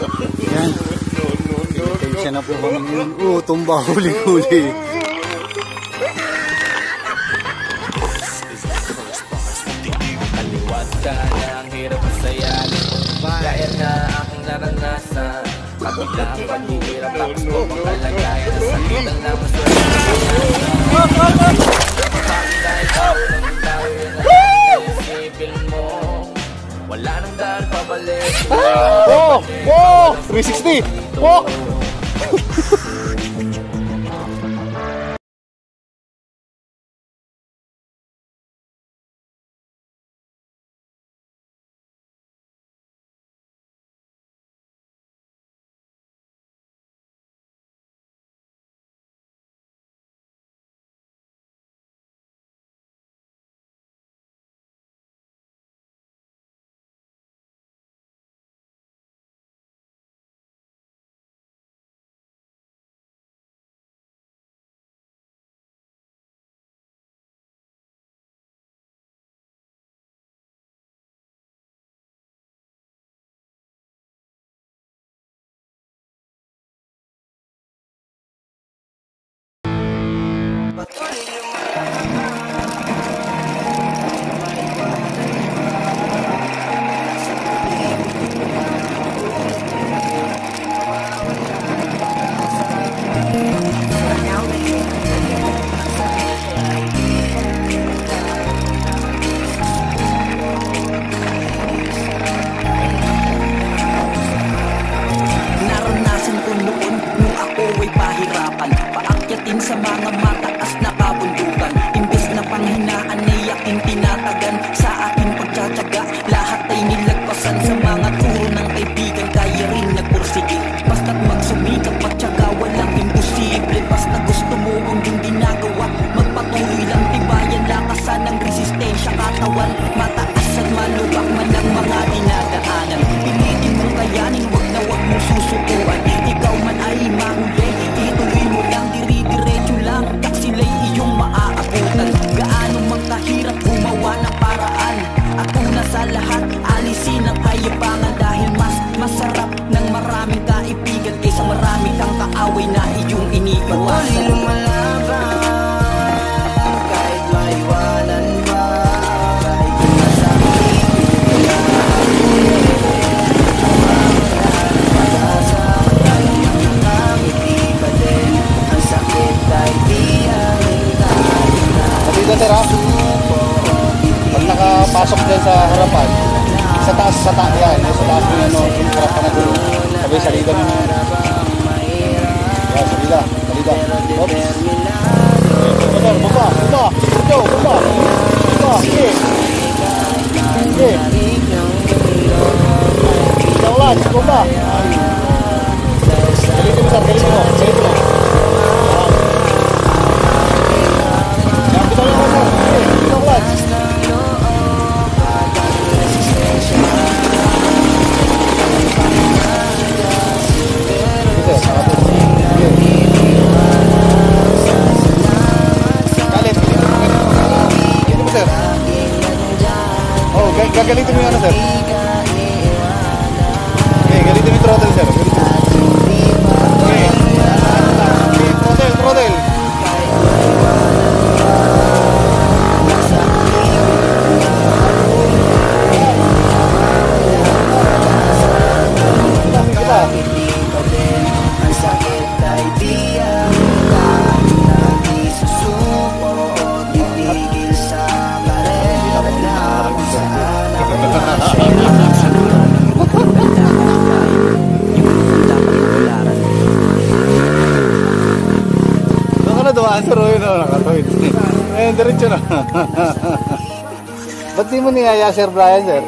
Yan. Siya na po kami ngayon. Tumba, huli-huli. Kaliwat ka na ang hirap masayanin. Gaya na aking naranasan. Kabila ang paghihirap tapos ko pang kalagayan. Sa sakit ang naman sa dahil tao lang tao yun ang isipin mo. Wala nang dahil pabalik. Wow! 360! Wow! Sa mga mataas na kabundukan, imbes na panghinaan ay aking tinatagan. Sa aking pagtsatsaga, lahat ay nilagpasan. Sa mga turo ng kaibigan, kaya rin nagpursige. Basta't magsumikap, magtsaga, walang imposible. Basta gusto mo ang iyong ginagawa, magpatuloy lang, tibayan, lakasan ng resistensya. Katawan, mataas at malubak man ang mga dinadaanan. Pilitin mong kayanin, wag na wag mong susukuan. Ikaw man ay mahuli, ituloy mo lang, diretso lang, tak sila'y iyong maaabutan. Gaano mang kahirap gumawa ng paraan, at una sa lahat, alisin ang kayabangan. Dahil mas masarap ng maraming kaibigan kaysa marami kang kaaway na iyong iniiwasan. Patuloy lumalaban, kahit maiwanan ba, kahit masakit, Dito sir ha, pag nakapasok dyan sa harapan, sa taas yan, sa taas mo yan, yung harap ka na dito, sabi salida mo yan, salida, oops, baba, sige, jaulan, baba, galitin mo sir, galitin mo. Gagalitin mo yung ano sir. Okay, galitin mo yung throttle sir. Okay, throttle. Sir, yun na nakatawid. Eh, diretso na. Ba't di mo niyaya Sir Brian, sir?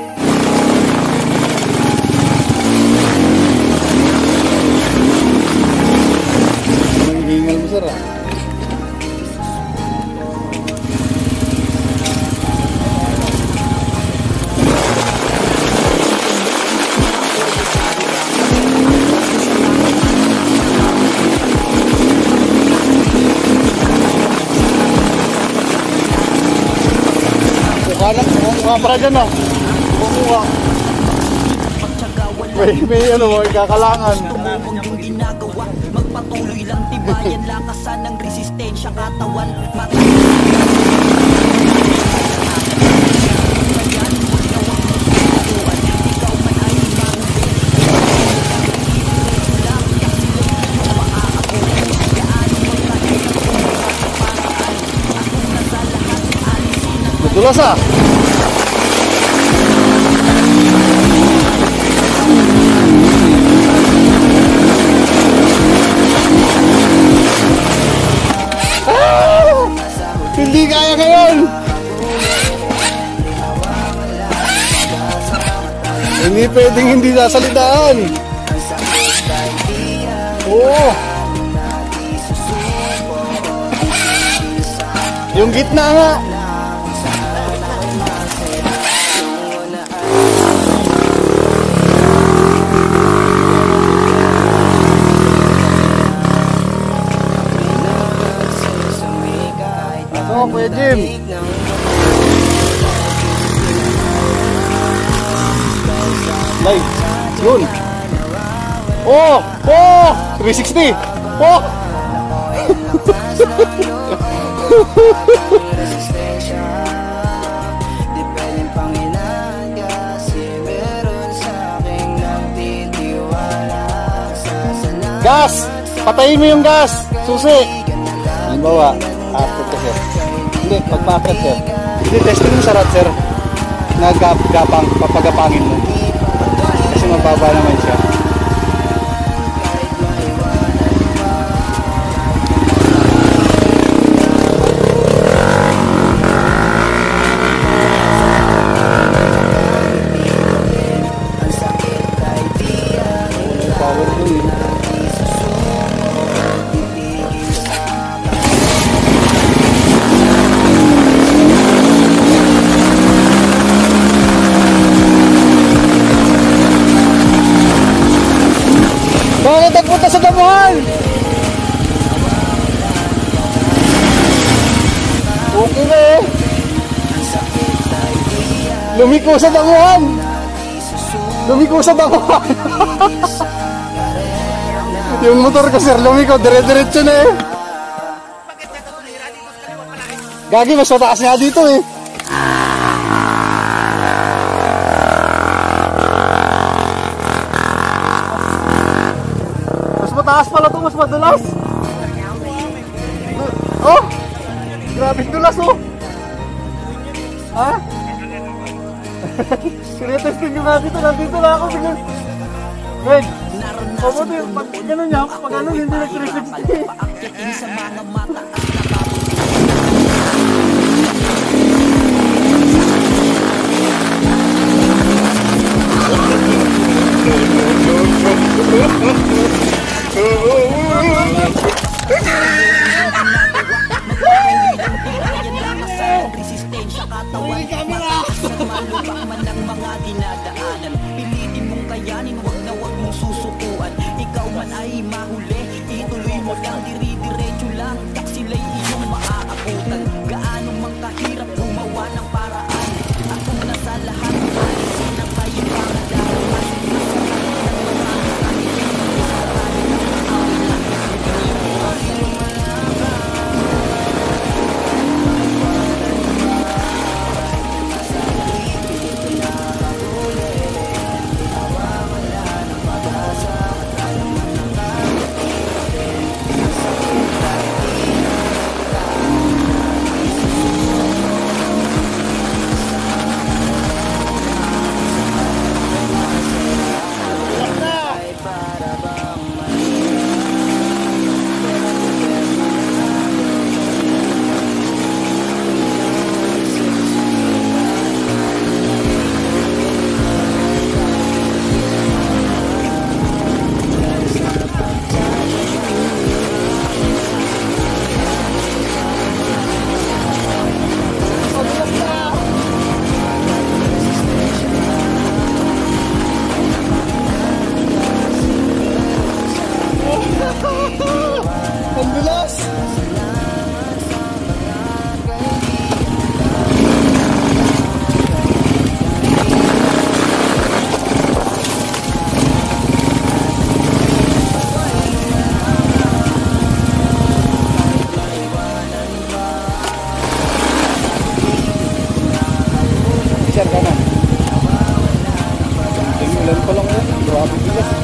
Hingal mo, sir, ah. Mukha para dyan, ah. Mukha. May ano mo, ikakalangan. Tumubong yung ginagawa, magpatuloy lang tibayan, lakasan ng resistensya katawan. Dulas ah. Hindi kaya ngayon. Hindi pwedeng hindi sasalitaan. Oo. Yung gitna nga. Ano, Kuya Jim? Live. Yun. Oh! Oh! 360! Oh! Gas! Patayin mo yung gas! Susi! Halimbawa, akit ka sir. Hindi, pagpa-akit sir. Hindi, testing mo sa rat sir. Nagapang, papagapangin mo. Kasi mababa naman siya. Power mo yun. Bakit nagpunta sa damuhan? Okay na eh. Lumiko sa damuhan. Lumiko sa damuhan. Yung motor ko sir, lumiko. Dire-diretso na eh. Gagi, mas mataas nga dito eh. Mataas pala ito, mas madulas. Oh! Grabe dulas oh! Ha? Sinetesting ko nga dito, nandito na ako bigyan. Wait! Pabuti, pag gano'n niya, pag gano'n hindi nag-360. Resistensya katawan, malubak man ang mga dinadaanan. Pilitin mong kayanin, wag na wag mong susukuan. Ikaw man ay mahuli, ituloy mo lang, diri-diretso lang. Sila'y iyong maaabutan. Gaano mang kahirap gumawa ng paraan. Ako na sa lahat, alisin ang kayupangan. matigas.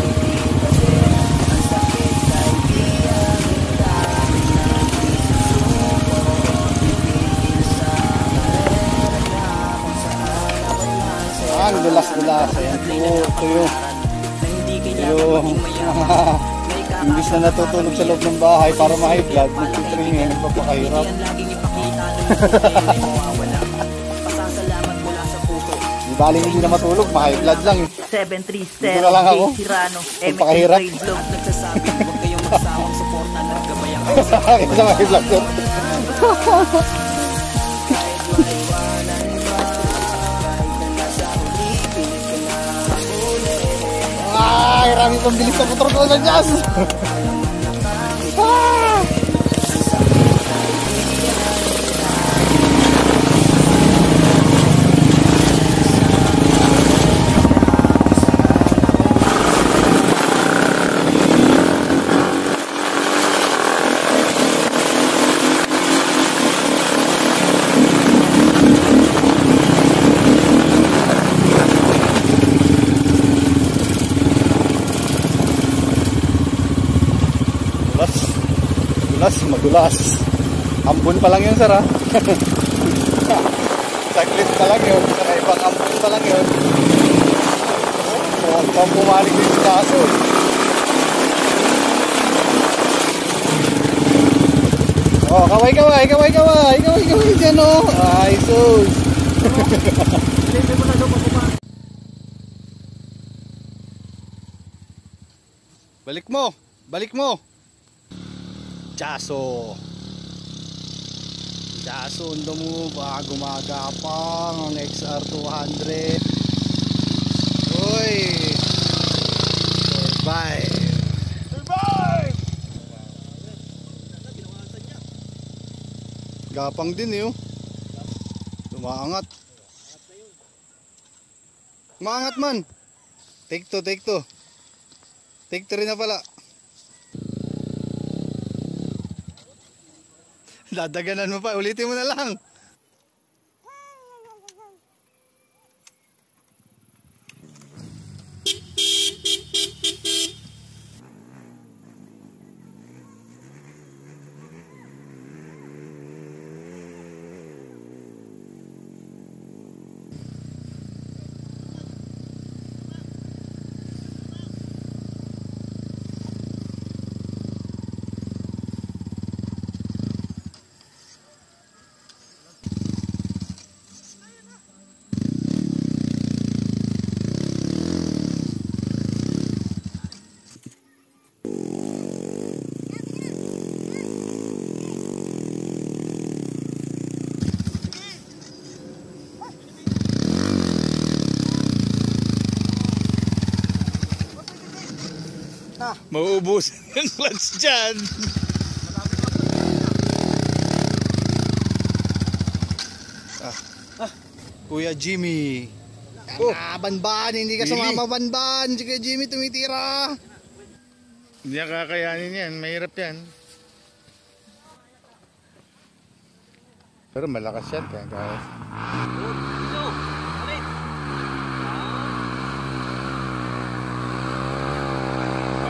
Ang dulas-dulas. Ayan po. Ito yung imbis na natutulog sa loob ng bahay para ma-high blood, nagtitring eh, nagpapakahirap. Di baling hindi na matulog, ma-high blood lang eh. 7-3 Dito na lang ako. Tirano, Nagpakahirap. nagsasabi, huwag kayong magsawang suporta ng gabayang Ito sa ma-high blood sir. Ay, rami itong bilis na motor ko sa jazz. Madulas. Ambon pa lang yun sir ha. Saglit pa lang yun. Sa ibang ambon pa lang yun. Huwag pang pumalig din sa kaso. Oh, kaway dyan oh. Ay sus. Balik mo. Jaso, undo mo ba gumagapang ang XR200. Uy, survive. Gapang din eh. Lumaangat. Maangat man. Take two. Take two rin na pala. Dadaganan mo pa, ulitin mo na lang. Mauubos ang clutch dyan. Kuya Jimmy. Banban, hindi ka sumama banban. Si Kuya Jimmy tumitira. Hindi niya kakayanin yan, mahirap yan. Pero malakas yan kaya.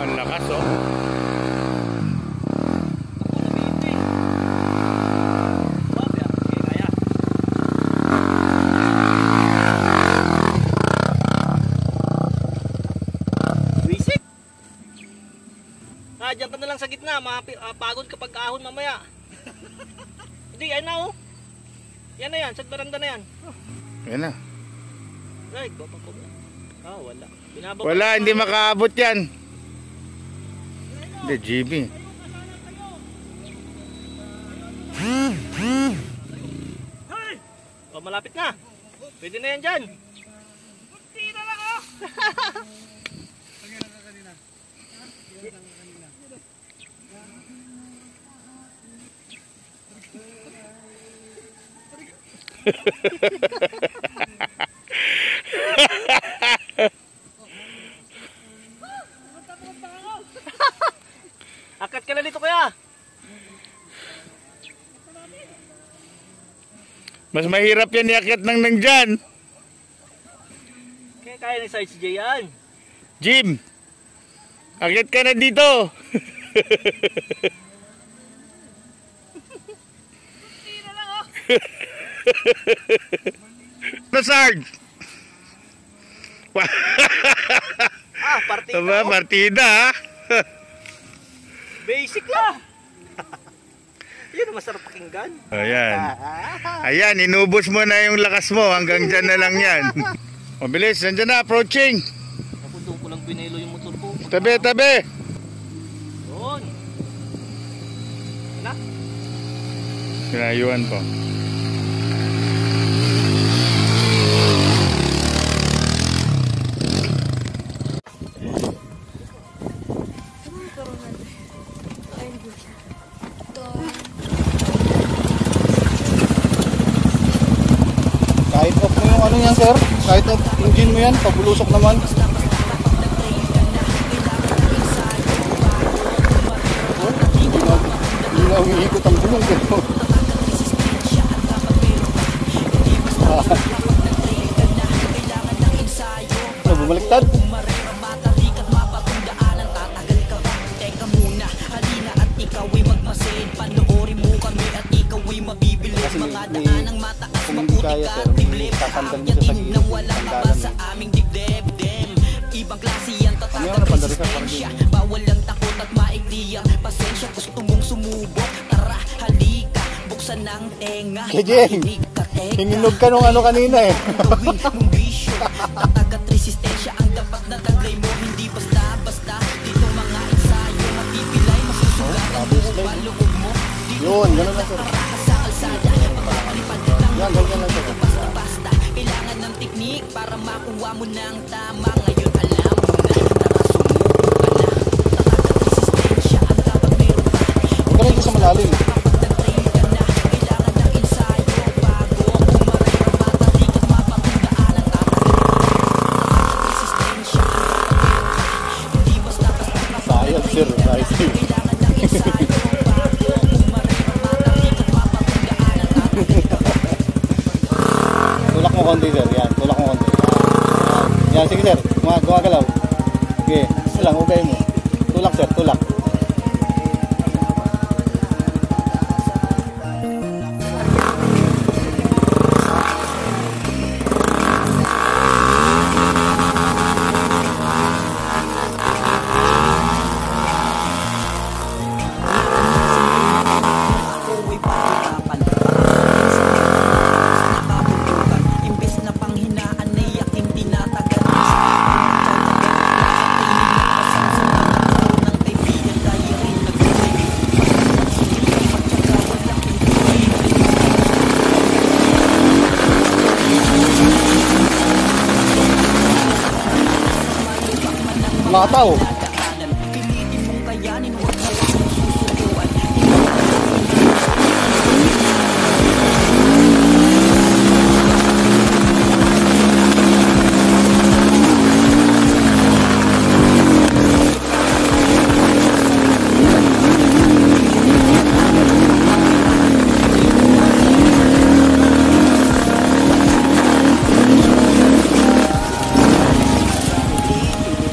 Ang lakas oh. Diyan ka na lang sa gitna, pagod kapag ahon mamaya. Hindi, yan na oh. Yan na yan, sa baranda na yan. Yan na. Right, wala. Wala, hindi makaabot yan. Hindi, GB. Oh, malapit na. Pwede na yan dyan. Tira na ako. Akat ka na dito kaya. Mas mahirap yan iakyat nang nandyan. Kaya ni Size J yan. Jim, Akit ka na dito. Na Sarge. Partida. Aba, partida ha. Basic lang. Yun ang masarap pakinggan. Ayan. Ayan, inubos mo na yung lakas mo. Hanggang dyan na lang yan. Mabilis, nandyan na, approaching. Ako doon ko lang binelo yung motor ko. Tabi, tabi. Yun. Na? Pinayuan po. Kahit off mo yung ano yan sir, kahit off engine mo yan, pabulusok naman. Hindi na umiikot ang gulong pero bumaliktad. Kasi kung hindi kaya sir, tatanggal mo siya sa gilid, tanggalan mo. Ibang klase yan, Ano yung napandari ka parang gilid? bawal ang takot at maigli ang pasensya. Gusto mong sumubok, tara halika, buksan ng tenga. Kejeng, hininog ka nung ano kanina eh. Gawin mong bisyo, tatag at resistensya ang dapat na taglay mo. Hindi basta-basta, dito mga ensayo mapipilay, masusugatan mo ang balukog mo. Yun, gano'n lang sir. Sa kalsada, mapapalipad lang. Yan, gano'n lang sir. Basta-basta, kailangan ng teknik para makuha mo ng tama. Ngayon alam mo na, nakasumuko ka na. Tatag at resistensya ang dapat meron ka. Huwag ka na ito sa malalim. Kapag nag-train ka na, kailangan ng ensayo bago kumaray ang bata. Di ka't mapapundaan ang tatagal. Resistensya ang dapat meron ka. Hindi basta-basta Sayang sir, sayang. kailangan ng ensayo bago kumaray ang bata. Di ka't mapapundaan ang tatagal. Tulak mo konti sir, yan, tulak mo konti. Yan, sige sir, gumagalaw. Sige, isa lang, ubay mo. Tulak sir, tulak. Uwi pag-usapan, nakabundukan. Imbes na panghinaan, naiyaking tinatagan. Ng kaibigan, tayo rin Mataw. nagdaanan. Pilitin mong kayanin, huwag mo susubukan.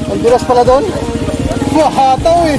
Ang dulas pala doon. Mahataw eh.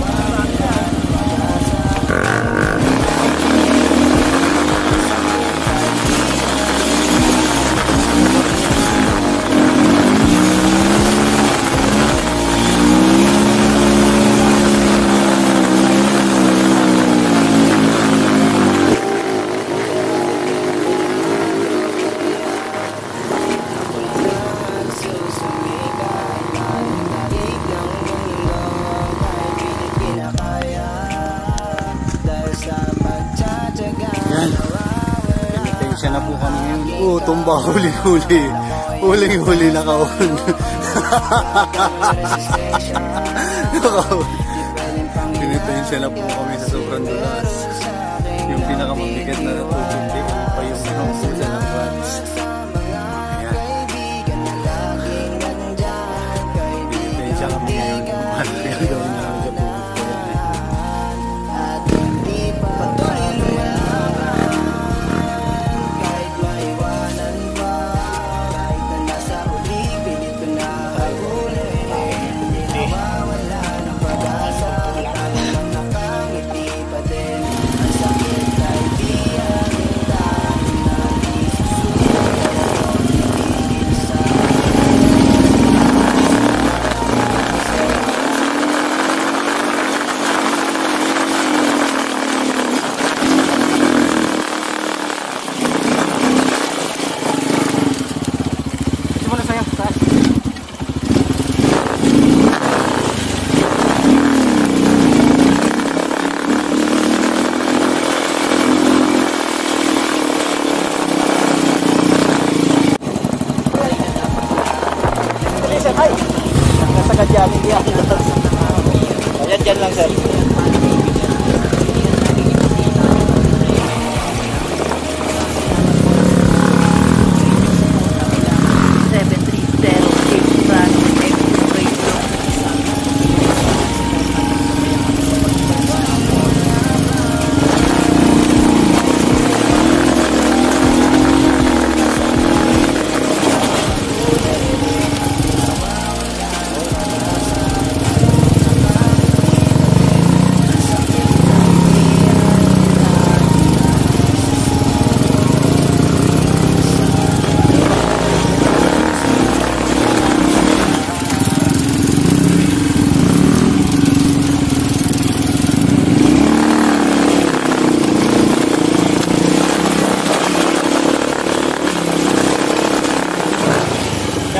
Yan. Penitensya na po kami ngayon. Tumba, huli-huli. Huling-huli na kaon. Penitensya na po kami sa sobrang dulas. Yung pinakamabigat na natutindi pa yung manong pusa ng vans. Ayan. Penitensya kami ngayon. Paano kaya gawin namin sa pubig ko yan eh. dyan, hindi andas. Ayan, dyan lang sir.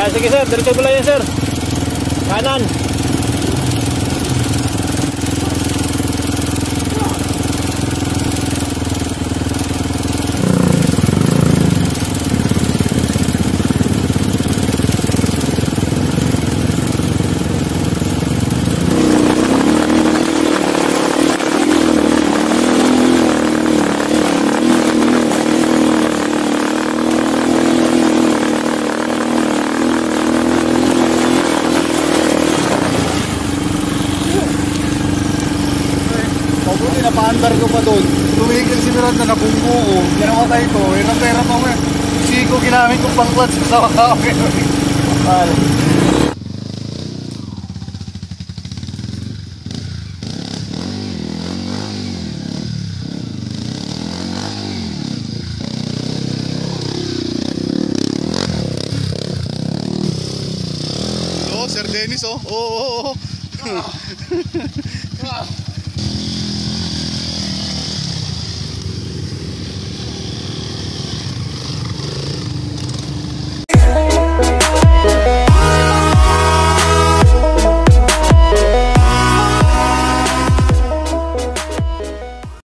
Sige sir, diretso mo lang yan sir. Kanan. Napaandar ko pa doon. Tumigil si Miranda na bunggo ko. Ginamatay ko. Yun ang pera pa mo. Siko ginamit ko pang clutch sa kami. Oh, Sir Dennis oh. Oo.